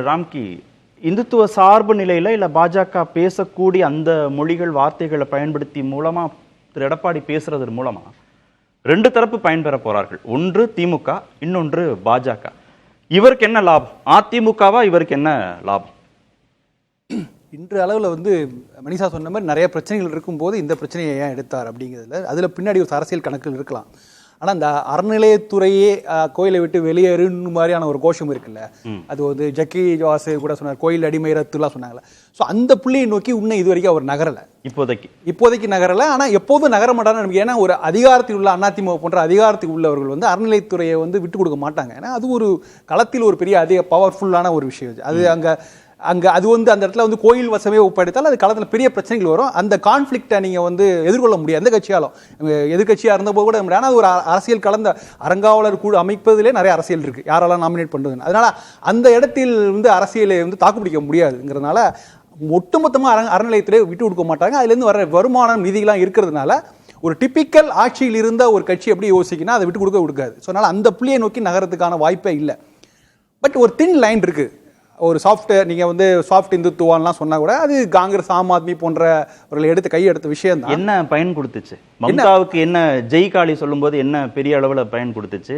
ராம்கி, இந்துத்துவ சார்பு நிலையில இல்ல பாஜக பேசக்கூடிய அந்த மொழிகள் வார்த்தைகளை பயன்படுத்தி மூலமா திரு எடப்பாடி பேசுறது மூலமா ரெண்டு தரப்பு பயன்பெற போறார்கள். ஒன்று திமுக, இன்னொன்று பாஜக. இவருக்கு என்ன லாபம்? அதிமுகவா இவருக்கு என்ன லாபம்? இன்று அளவில் மணிஷா சொன்ன மாதிரி நிறைய பிரச்சனைகள் இருக்கும்போது இந்த பிரச்சனையை ஏன் எடுத்தார் அப்படிங்கிறதுல அதில் பின்னாடி ஒரு அரசியல் கணக்குகள் இருக்கலாம். ஆனால் இந்த அறநிலையத்துறையே கோயிலை விட்டு வெளியேறுன்னு மாதிரியான ஒரு கோஷம் இருக்குல்ல, அது ஜக்கி ஜவாஸ் கூட சொன்னார், கோயில் அடிமை ரத்துலாம் சொன்னாங்கல்ல. ஸோ அந்த புள்ளியை நோக்கி இன்னும் இது வரைக்கும் அவர் நகரலை, இப்போதைக்கு நகரலை. ஆனால் எப்போதும் நகர மாட்டாங்க நமக்கு. ஏன்னா ஒரு அதிகாரத்தில் உள்ள அதிமுக போன்ற அதிகாரத்தில் உள்ளவர்கள் அறநிலையத்துறையை விட்டு கொடுக்க மாட்டாங்க. ஏன்னா அது ஒரு களத்தில் ஒரு பெரிய அதிக பவர்ஃபுல்லான ஒரு விஷயம். அது அங்கே அது அந்த இடத்துல கோயில் வசமே ஒப்படைத்தால் அது களத்தில் பெரிய பிரச்சனைகள் வரும். அந்த கான்ஃப்ளிக்டை நீங்கள் எதிர்கொள்ள முடியாது எந்த கட்சியாலும். எதிர்கட்சியாக இருந்தபோது கூட முடியாது. ஆனால் ஒரு அரசியல் கலந்த அறங்காவலர் குழு அமைப்பதிலே நிறைய அரசியல் இருக்குது, யாரெல்லாம் நாமினேட் பண்ணுறதுன்னு. அதனால் அந்த இடத்தில் அரசியலை தாக்குப்பிடிக்க முடியாதுங்கிறதுனால ஒட்டுமொத்தமாக அறநிலையத்திலே விட்டு கொடுக்க மாட்டாங்க. அதுலேருந்து வர வருமானம் நிதிகளாம் இருக்கிறதுனால ஒரு டிப்பிக்கல் ஆட்சியில் இருந்த ஒரு கட்சி எப்படி யோசிக்கணும் அதை விட்டு கொடுக்காது. ஸோ அதனால் அந்த புள்ளியை நோக்கி நகரத்துக்கான வாய்ப்பே இல்லை. பட் ஒரு தின் லைன் இருக்குது. ஒரு சாஃப்ட்வேர் நீங்கள் சாஃப்ட் இந்துத்துவான்லாம் சொன்னா கூட அது காங்கிரஸ், ஆம் ஆத்மி போன்றவர்கள் கையெடுத்த விஷயம் தான். என்ன பயன் கொடுத்துச்சு? மம்தாவுக்கு என்ன ஜெய்காலி சொல்லும்போது என்ன பெரிய அளவில் பயன் கொடுத்துச்சு?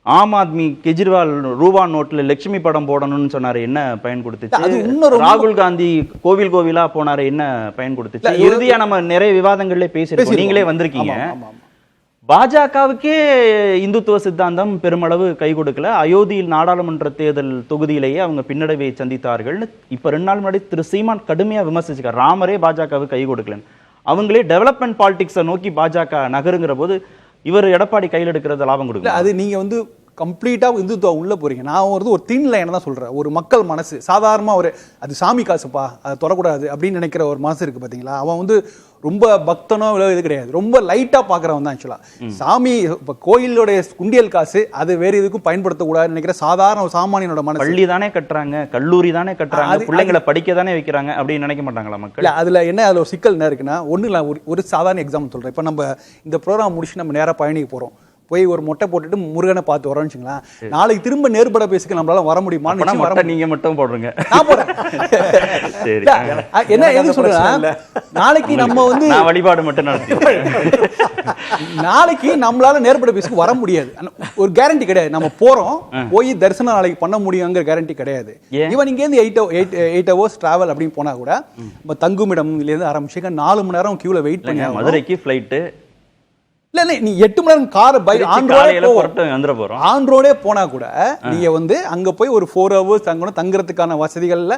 ஆம் ஆத்மி கெஜ்ரிவால் ரூபா நோட்ல லட்சுமி படம் போடணும்னு சொன்னாரு, என்ன பயன் கொடுத்துச்சு? ராகுல் காந்தி கோவிலா போனாரு, என்ன பயன் கொடுத்துச்சு? இறுதியா நம்ம நிறைய விவாதங்கள்ல பேசிருக்கோம், நீங்களே வந்திருக்கீங்க. பாஜகவுக்கே இந்துத்துவ சித்தாந்தம் பெருமளவு கை கொடுக்கல. அயோத்தியில் நாடாளுமன்ற தேர்தல் தொகுதியிலேயே அவங்க பின்னடைவை சந்தித்தார்கள். இப்ப 2 நாள் முன்னாடி திரு சீமான் கடுமையா விமர்சிச்சிருக்காரு, ராமரே பாஜகவுக்கு கை கொடுக்கலன்னு. அவங்களே டெவலப்மெண்ட் பாலிடிக்ஸை நோக்கி பாஜக நகருங்கிற போது இவர் எடப்பாடி கையில் எடுக்கிறது லாபம் கொடுக்கல. அது நீங்க கம்ப்ளீட்டாக இந்துத்துவா உள்ளே போகிறீங்க. நான் ஒரு தின் லைனை தான் சொல்கிறேன். ஒரு மக்கள் மனசு சாதாரணமாக அது சாமி காசுப்பா, அதை தொடக்கூடாது அப்படின்னு நினைக்கிற ஒரு மனசு இருக்குது பார்த்தீங்களா. அவன் ரொம்ப பக்தனோ இது கிடையாது, ரொம்ப லைட்டாக பார்க்குறவன் தான். ஆக்சுவலாக சாமி இப்போ கோயிலோடைய குண்டியல் காசு அது வேறு எதுக்கும் பயன்படுத்தக்கூடாதுன்னு நினைக்கிற சாதாரண ஒரு சாமானியனோட மனசு. பள்ளி தானே கட்டுறாங்க, கல்லூரி தானே கட்டுறாங்க, பிள்ளைங்களை படிக்க தானே வைக்கிறாங்க அப்படின்னு நினைக்க மாட்டாங்களா மக்கள்? இல்லை, அதில் அதில் ஒரு சிக்கல் என்ன இருக்குன்னா, ஒன்றும் இல்லை, ஒரு சாதாரண எக்ஸாம்பிள் சொல்கிறேன். இப்போ நம்ம இந்த ப்ரோக்ராம் முடிச்சு நம்ம நேராக பழனிக்கு போகிறோம், போய் ஒரு மொட்டை போட்டுட்டு முருகனை பார்த்து வரோம்னு வச்சுங்களேன். நாளைக்கு திரும்ப நேர்பட பேசிக்க நம்மளால வர முடியுமா? நீங்க மட்டும் போடுறீங்க, நான் போறேன். என்ன எது சொல்றேன், நாளைக்கு நம்ம வழிபாடு மட்டும் நாளைக்கு நம்மளால நேர்பட பேசிக்க வர முடியாது, ஒரு கேரண்டி கிடையாது. நம்ம போறோம், போய் தரிசனம் நாளைக்கு பண்ண முடியுங்கிற கேரண்டி கிடையாது. இவன் இங்க இருந்து 8 hours டிராவல் அப்படின்னு போனா கூட நம்ம தங்குமிடம்ல இருந்து ஆரம்பிச்சு 4 மணி நேரம் கியூல வெயிட் பண்ணி மதுரைக்கு ஃபிளைட். இல்ல நீ 8 மணி நேரம் கார் ஆண்ட்ரோடே போனா கூட நீங்க அங்க போய் ஒரு 4 hours தங்குறதுக்கான வசதிகள்ல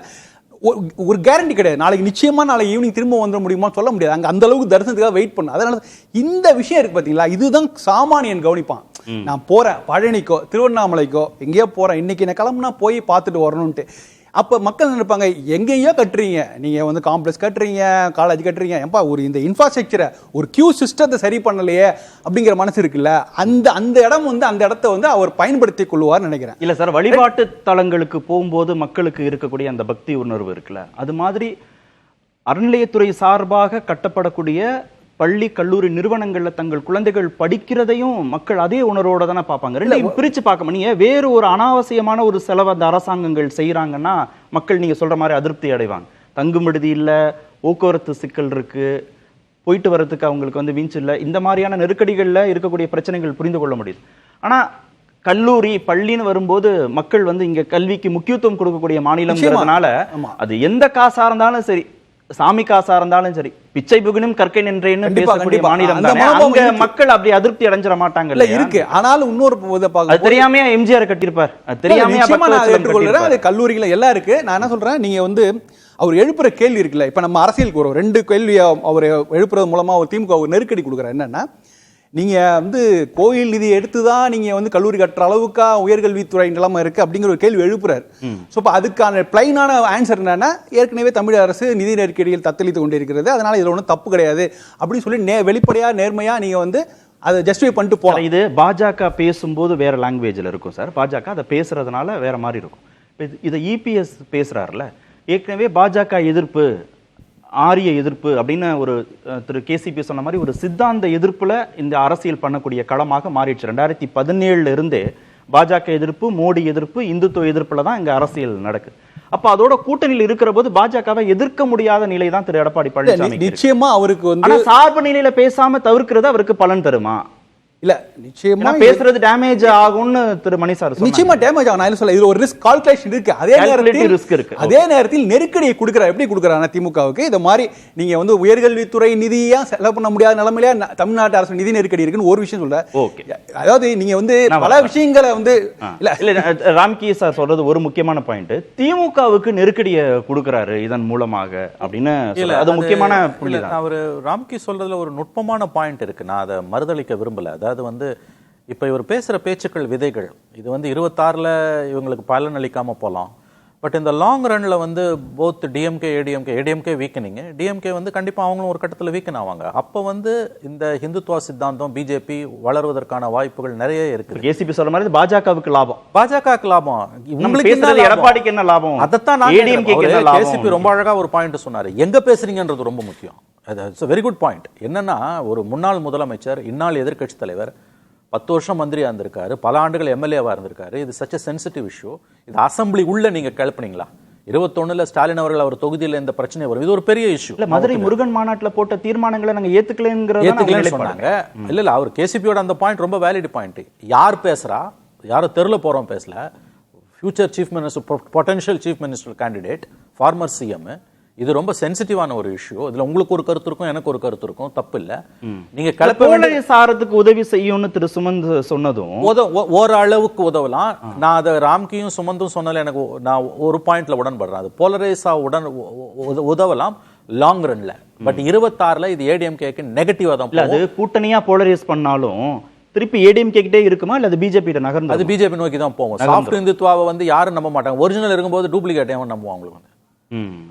ஒரு கேரண்டி கிடையாது. நாளைக்கு நிச்சயமா நாளைக்கு ஈவினிங் திரும்ப வந்துட முடியுமா சொல்ல முடியாது. அங்க அந்த அளவுக்கு தரிசனத்துக்காக வெயிட் பண்ண. அதனால இந்த விஷயம் இருக்கு பாத்தீங்களா, இதுதான் சாமானியன் கவனிப்பான். நான் போறேன் பழனிக்கோ திருவண்ணாமலைக்கோ எங்கேயோ போறேன், இன்னைக்கு என்ன கிளம்புனா போய் பார்த்துட்டு வரணும்ட்டு. அப்போ மக்கள் நினைப்பாங்க, எங்கேயோ கட்டுறீங்க நீங்கள் காம்ப்ளெக்ஸ் கட்டுறீங்க, காலேஜ் கட்டுறீங்க, ஏன்பா ஒரு இந்த இன்ஃப்ராஸ்ட்ரக்சரை ஒரு கியூ சிஸ்டத்தை சரி பண்ணலையே அப்படிங்கிற மனசு இருக்குல்ல. அந்த இடம் அந்த இடத்த அவர் பயன்படுத்தி கொள்வார்னு நினைக்கிறேன். இல்லை சார், வழிபாட்டு தலங்களுக்கு போகும்போது மக்களுக்கு இருக்கக்கூடிய அந்த பக்தி உணர்வு இருக்குல்ல, அது மாதிரி அறநிலையத்துறை சார்பாக கட்டப்படக்கூடிய பள்ளி கல்லூரி நிறுவனங்கள்ல தங்கள் குழந்தைகள் படிக்கிறதையும் மக்கள் அதே உணர்வோட தானே பார்ப்பாங்க. ரெண்டையும் பிரிச்சு பார்க்க நீங்க வேறு ஒரு அனாவசியமான ஒரு செலவு அந்த அரசாங்கங்கள் செய்யறாங்கன்னா மக்கள் நீங்க சொல்ற மாதிரி அதிருப்தி அடைவாங்க. தங்குமிடுதி இல்ல, போக்குவரத்து சிக்கல் இருக்கு, போயிட்டு வர்றதுக்கு அவங்களுக்கு வீச்சு இல்லை, இந்த மாதிரியான நெருக்கடிகள்ல இருக்கக்கூடிய பிரச்சனைகள் புரிந்து கொள்ள முடியுது. ஆனா கல்லூரி பள்ளின்னு வரும்போது மக்கள் இங்க கல்விக்கு முக்கியத்துவம் கொடுக்கக்கூடிய மாநிலம்ங்கிறதுனால அது எந்த காசா இருந்தாலும் சரி, சாமி காசா இருந்தாலும் சரி, பிச்சை புகனும் கற்கை நின்றேன்னு பேசக்கூடிய மாநிலம் தானே. அங்க மக்கள் அப்படி அதிருப்தி அடைஞ்சிட மாட்டாங்க. இருக்கு. ஆனாலும் இன்னொரு தெரியாமையா எம்ஜிஆர் கட்டியிருப்பார், தெரியாமையா அது கல்லூரிகளை எல்லாம் இருக்கு. நான் என்ன சொல்றேன், நீங்க அவர் எழுப்புற கேள்வி இருக்குல்ல, இப்ப நம்ம அரசியலுக்கு வரும் 2 கேள்வியை அவர் எழுப்புறது மூலமா ஒரு திமுக ஒரு நெருக்கடி கொடுக்குறாரு. என்னன்னா, நீங்க கோயில் நிதி எடுத்துதான் நீங்க கல்லூரி கட்டுற அளவுக்கா உயர்கல்வித்துறை நிலைமை இருக்கு அப்படிங்கிற ஒரு கேள்வி எழுப்புறாரு. ஸோ இப்போ அதுக்கான பிளைனான ஆன்சர் என்னன்னா, ஏற்கனவே தமிழக அரசு நிதி நெருக்கடியில் தத்தளித்து கொண்டிருக்கிறது, அதனால இதுல ஒன்றும் தப்பு கிடையாது அப்படின்னு சொல்லி வெளிப்படையா நேர்மையா நீங்க அதை ஜஸ்டிஃபை பண்ணிட்டு போகலாம். இது பாஜக பேசும்போது வேற லாங்குவேஜ்ல இருக்கும் சார், பாஜக அதை பேசுறதுனால வேற மாதிரி இருக்கும். இதை இபிஎஸ் பேசுறாருல, ஏற்கனவே பாஜக எதிர்ப்பு, ஆரிய எதிர்ப்பு அப்படின்னு ஒரு திரு கேசிபி சொன்ன மாதிரி ஒரு சித்தாந்த எதிர்ப்புல இந்த அரசியல் பண்ணக்கூடிய களமாக மாறிடுச்சு. 2017 இருந்தே பாஜக எதிர்ப்பு, மோடி எதிர்ப்பு, இந்துத்துவ எதிர்ப்புல தான் இங்க அரசியல் நடக்குது. அப்ப அதோட கூட்டணியில் இருக்கிற போது பாஜகவை எதிர்க்க முடியாத நிலை தான் திரு எடப்பாடி பழனிசாமி. நிச்சயமா அவருக்கு வந்து சார்பு நிலையில பேசாம தவிர்க்கிறது அவருக்கு பலன் தருமா? இல்ல, நிச்சயமா பேசுறது டேமேஜ் ஆகும்னு திரு மணி சார் நிச்சயமா டேமேஜ் ஆகும். நான் சொல்ல, இது ஒரு ரிஸ்க் கால்குலேஷன் இருக்கு. அதே நேரத்தில் நெருக்கடியை கொடுக்கிறார். எப்படி கொடுக்கிறாங்க திமுகவுக்கு? இந்த மாதிரி நீங்க வந்து உயர்கல்வித்துறை நிதியா செலவு பண்ண முடியாத நிலைமையில தமிழ்நாட்டு அரசு நிதி நெருக்கடி இருக்குன்னு ஒரு விஷயம் சொல்ல. அதாவது நீங்க வந்து பல விஷயங்களை வந்து இல்ல ராம்கி சார் சொல்றது ஒரு முக்கியமான பாயிண்ட். திமுகவுக்கு நெருக்கடியை கொடுக்கிறாரு இதன் மூலமாக அப்படின்னு அது முக்கியமான புள்ளி. அவர் ராம்கி சொல்றதுல ஒரு நுட்பமான பாயிண்ட் இருக்கு. நான் அதை மறுதளிக்க விரும்பல. அதாவது வந்து இப்ப இவர் பேசுற பேச்சுக்கள் விதைகள். இது வந்து 26ல இவங்களுக்கு பலன் அளிக்காம போலாம். பட் இந்த லாங் ரன்ல வந்து both DMK ADMK weakening, DMK வந்து கண்டிப்பா அவங்களும் ஒரு கட்டத்தில் வீக்கன் ஆவாங்க. அப்ப வந்து இந்த ஹிந்துத்துவ சித்தாந்தம் பிஜேபி வளர்வதற்கான வாய்ப்புகள் நிறைய இருக்கு. ஏசிபி சொல்ற மாதிரி பாஜகவுக்கு லாபம், பாஜகவுக்கு லாபம், உங்களுக்கு என்ன, எடப்பாடிக்கு என்ன லாபம்? அதைத்தான் ஏசிபி ரொம்ப அழகா ஒரு பாயிண்ட் சொன்னாரு. எங்க பேசுறீங்கன்றது ரொம்ப முக்கியம். Very good point. என்னன்னா, ஒரு முன்னாள் முதலமைச்சர், இந்நாள் எதிர்க்கட்சி தலைவர், 10 வருஷம் மந்திரியா இருந்திருக்காரு, பல ஆண்டுகள் எம்எல்ஏவா இருந்திருக்காரு. இது சச் a சென்சிட்டிவ் இஷ்யூ. இது அசம்பிளி உள்ள நீங்க கிளப்புனீங்களா? 21ல ஸ்டாலின் அவர்கள் அவர் தொகுதியில் இந்த பிரச்சனை வரும். இது ஒரு பெரிய இஷ்யூ. இல்ல, மதுரை முருகன் மாநாட்டில் போட்ட தீர்மானங்களை நாங்க ஏத்துக்கலன்னு சொன்னாங்க. இல்ல அவர் கேசிபியோட அந்த பாயிண்ட் ரொம்ப வேலிட் பாயிண்ட். யார் பேசுறா, யாரும் தெருல போறோம் பேசல. Future chief minister, potential chief minister candidate, farmer CM. இது ரொம்ப சென்சிட்டிவான ஒரு இஷ்யூ. இதுல உங்களுக்கு ஒரு கருத்து இருக்கும், எனக்கு ஒரு கருத்து இருக்கும், தப்பு இல்ல. நீங்க சாரத்துக்கு உதவி செய்யும்னு திரு சுமந்த் சொன்னதும் ஓரளவுக்கு உதவலாம். நான் அதை ராம்கியும் சுமந்தும் சொன்னல, எனக்கு நான் ஒரு பாயிண்ட்ல உடன்படுறேன். அது போலரைஸா உதவலாம் லாங் ரன்ல. பட் 26ல இது ஏடிஎம்கேக்கு நெகட்டிவா தான். அது கூட்டணியா போலரைஸ் பண்ணாலும் திருப்பி ஏடிஎம்கே கிட்டே இருக்குமா, இல்ல அது பிஜேபி நகர்ந்து? அது பிஜேபி நோக்கி தான் போகும். சாஃப்ட் இந்துத்துவாவை வந்து யாரும் நம்ப மாட்டாங்க. ஒரிஜினல் இருக்கும்போது டூப்ளிகேட் நம்புவாங்க அவங்களுக்கு வந்து.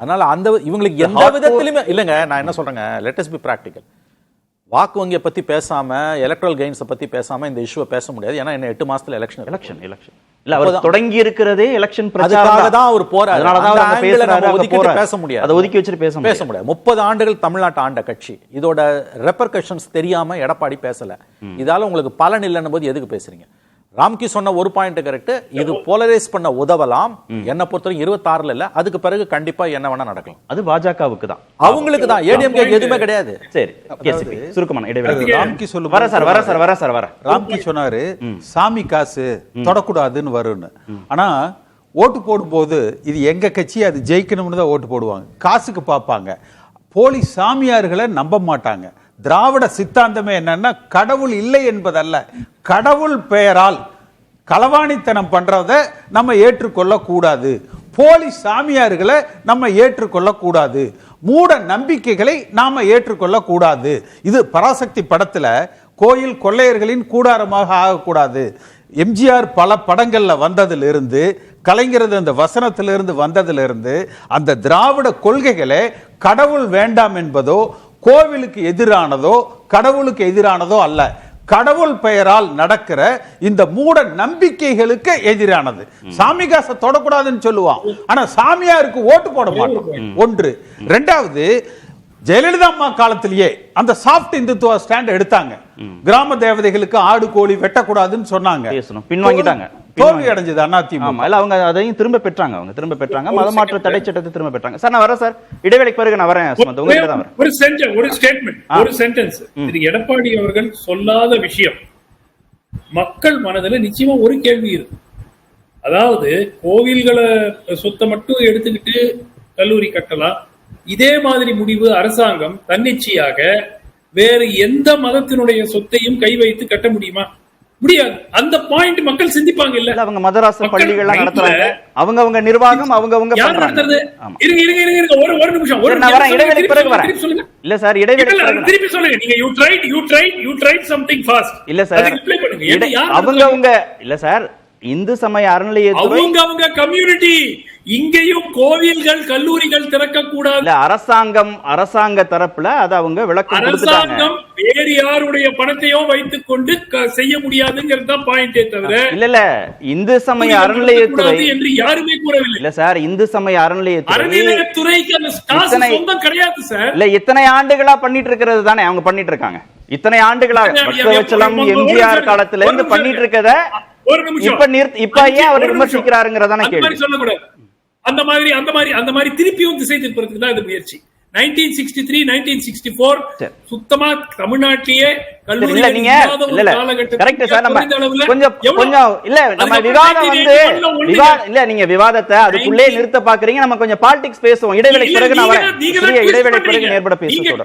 அதனால அந்த இவங்களுக்கு எந்த விதத்திலுமே இல்லைங்க. நான் என்ன சொல்றேங்க, லெட் அஸ் பி பிராக்டிகல். வாக்கு வங்கியை பத்தி பேசாம, எலக்ட்ரல் கெயின்ஸ் பத்தி பேசாம இந்த இஷ்யூவை பேச முடியாது. ஏன்னா என்ன 8 மாசத்துல எலெக்ஷன் இல்ல, அவர் தொடங்கி இருக்கிறதே எலெக்ஷன் பிரச்சாரத்துக்காக தான் அவர் போறாரு. அதனால தான் அவர் பேசுறாரு. ஒதுக்கிட்டு பேச முடியாது, அதை ஒதுக்கி வச்சிட்டு பேச முடியாது. 30 ஆண்டுகள் தமிழ்நாட்டு ஆண்ட கட்சி, இதோட ரெப்பர்கஷன்ஸ் தெரியாம எடப்பாடி பேசல. இதால உங்களுக்கு பலன் இல்லைன்னும் போது எதுக்கு பேசுறீங்க? ராம்கி சொன்ன ஒரு பாயிண்ட் கரெக்ட். இது போலரைஸ் பண்ண உதவலாம். என்ன பொறுத்தவரை 26ல இல்ல, அதுக்கு பிறகு கண்டிப்பா என்ன வேணா நடக்கலாம். அது பாஜகவுக்கு தான், அவங்களுக்கு தான். ஏடிஎம்கே எதுவுமே கிடையாது. சரி, சுருக்கமான இடைவேளை. ராம்கி சொல்லு. வர ராம்கி சொன்னாரு சாமி காசு தொடக்கூடாதுன்னு வரும்னு. ஆனா ஓட்டு போடும்போது இது எங்க கட்சி, அது ஜெயிக்கணும்னு தான் ஓட்டு போடுவாங்க. காசுக்கு பார்ப்பாங்க. போலி சாமியார்களை நம்ப மாட்டாங்க. திராவிட சித்தாந்தமே என்னன்னா, கடவுள் இல்லை என்பதல்ல, கடவுள் பெயரால் களவாணித்தனம் பண்றத நம்ம ஏற்றுக்கொள்ள கூடாது. போலி சாமியார்களை நம்ம ஏற்றுக்கொள்ள கூடாது. மூட நம்பிக்கைகளை நாம ஏற்றுக்கொள்ள கூடாது. இது பராசக்தி படத்துல கோயில் கொள்ளையர்களின் கூடாரமாக ஆகக்கூடாது. எம்ஜிஆர் பல படங்கள்ல வந்ததிலிருந்து, கலைஞரது அந்த வசனத்திலிருந்து வந்ததிலிருந்து, அந்த திராவிட கொள்கைகளை கடவுள் வேண்டாம் என்பதோ, கோவிலுக்கு எதிரானதோ, கடவுளுக்கு எதிரானதோ அல்ல, கடவுள் பெயரால் நடக்கிற இந்த மூட நம்பிக்கைகளுக்கு எதிரானது. சாமி காசை தொடக்கூடாதுன்னு சொல்லுவான், ஆனா சாமியாருக்கு ஓட்டு போட மாட்டோம். ஒன்று. ரெண்டாவது, ஜெயலலிதா அம்மா காலத்திலேயே அந்த சாஃப்ட் இந்துத்துவ ஸ்டாண்ட் எடுத்தாங்க. கிராம தேவதைகளுக்கு ஆடு கோழி வெட்டக்கூடாதுன்னு சொன்னாங்க, பின்வாங்கிட்டாங்க. தோல்வி அடைஞ்சது அதிமுக. அவங்க அதையும் திரும்ப பெற்றாங்க. மதமாற்ற தடை சட்டத்தை திரும்ப பெற்றாங்க. சார் நான் வரேன் சார், இடைவேளைக்கு பிறகு நான் வரேன். ஒரு சென்டென்ஸ். எடப்பாடி அவர்கள் சொல்லாத விஷயம் மக்கள் மனதில் நிச்சயமா ஒரு கேள்வி இருக்கு. அதாவது கோவில்களை சொத்தை மட்டும் எடுத்துக்கிட்டு கல்லூரி கட்டலாம், இதே மாதிரி முடிவு அரசாங்கம் தன்னிச்சையாக வேறு எந்த மதத்தினுடைய சொத்தையும் கை வைத்து கட்ட முடியுமா? முடியாது. அந்த பாயிண்ட் மக்கள் சிந்திப்பாங்க இல்ல. அவங்க மதராச பள்ளிகள் நடத்துறாங்க, அவங்க நிர்வாகம் அவங்க யார் நடத்துறது? இருங்க ஒரு நிமிஷம், இல்ல சார், இடைவேளை திருப்பி சொல்லுங்க. நீங்க you tried something fast. இல்ல சார், அவங்க இல்ல சார், இந்து சமய அறநிலையத்துறை அவங்க கம்யூனிட்டி, இங்கேயும் கோவில்கள் கல்லூரிகள் திறக்க கூடாது. அரசாங்க தரப்புல அது அவங்க விளக்கம் கொடுத்துட்டாங்க. அரசாங்கம் வேறு யாருடைய பணத்தையோ வைத்துக் கொண்டு செய்ய முடியாதுங்கிறது தான் பாயிண்டே தவிர இல்ல இந்து சமய அறநிலையத்துறை என்று யாருமே கூறவில்லை. இல்ல சார், இந்து சமய அறநிலையத்துறைக்கு அந்த காசு சொந்தம் கிடையாது சார். இல்ல இத்தனை ஆண்டுகளா பண்ணிட்டு இருக்கிறது தானே அவங்க பண்ணிட்டு இருக்காங்க. இத்தனை ஆண்டுகளா பக்தவச்சலம் எம்ஜிஆர் காலத்துல இருந்து பண்ணிட்டு இருக்கத ஒரு நிமிஷம். இப்ப ஏன் அவர் ஒரு நிமிஷம். விமர்சிக்கிறாருங்கிறதான அந்த கேள்வி. மாதிரி சொல்லக்கூடாது. அந்த மாதிரி திருப்பியும் திசை திருப்பறதுக்கு தான் இது முயற்சி. 1963 1964 சுத்தமா தமிழ்நாட்டிலேயே கல்லூரி இல்ல நீங்க இல்ல கரெக்ட் சார். நம்ம கொஞ்சம் இல்ல நம்ம விவாதம் இல்ல நீங்க விவாதத்தை அதுக்குள்ளே நிறுத்த பாக்குறீங்க. நம்ம கொஞ்சம் பாலிடிக்ஸ் பேசுவோம். இடைவேளை பிறகு நான் வரேன். இடைவேளை பிறகு நேர்பட பேசுவோம்.